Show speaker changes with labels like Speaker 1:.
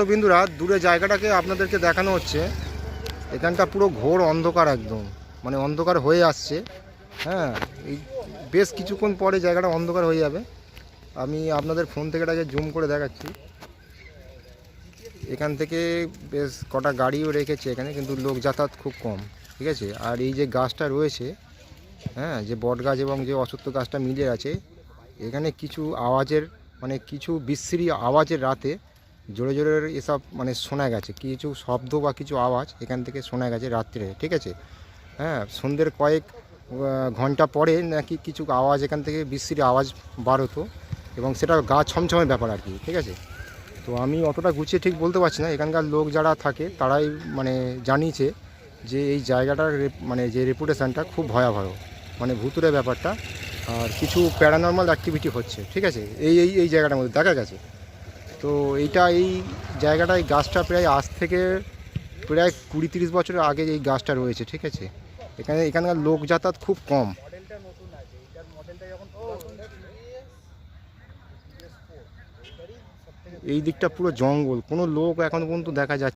Speaker 1: তো বিন্দুরা দূরে জায়গাটাকে আপনাদেরকে দেখানো হচ্ছে। এখানটা পুরো ঘোর অন্ধকার, একদম মানে অন্ধকার হয়ে আসছে। হ্যাঁ, এই বেশ কিছুক্ষণ পরে জায়গাটা অন্ধকার হয়ে যাবে। আমি আপনাদের ফোন থেকে এটাকে জুম করে দেখাচ্ছি। এখান থেকে বেশ কটা গাড়িও রেখেছে এখানে, কিন্তু লোক যাতায়াত খুব কম। ঠিক আছে, আর এই যে গাছটা রয়েছে, হ্যাঁ, যে বট গাছ এবং যে অশ্বত্থ গাছটা মিলে আছে, এখানে কিছু আওয়াজের মানে কিছু বিশ্রী আওয়াজের রাতে জোরে জোরে এসব মানে শোনা গেছে, কিছু শব্দ বা কিছু আওয়াজ এখান থেকে শোনা গেছে রাত্রে। ঠিক আছে, হ্যাঁ, সন্ধ্যের কয়েক ঘন্টা পরে নাকি কিছু আওয়াজ এখান থেকে বিশ্রী আওয়াজ বার হতো, এবং সেটা গা ছমছমের ব্যাপার আর কি। ঠিক আছে, তো আমি অতটা গুছিয়ে ঠিক বলতে পারছি না। এখানকার লোক যারা থাকে তারাই মানে জানিয়েছে যে এই জায়গাটার মানে যে রেপুটেশানটা খুব ভয়াবহ, মানে ভুতুরে ব্যাপারটা, আর কিছু প্যারানর্মাল অ্যাক্টিভিটি হচ্ছে। ঠিক আছে, এই এই এই জায়গাটার মধ্যে দেখা গেছে। তো এই জায়গাটা, এই গাছটা প্রায় আজ থেকে প্রায় 20-30 বছরের আগে এই গাছটা রয়েছে। ঠিক আছে, এখানকার লোক যাতায়াত খুব কম। এই দিকটা পুরো জঙ্গল, কোনো লোক এখন পর্যন্ত দেখা যাচ্ছে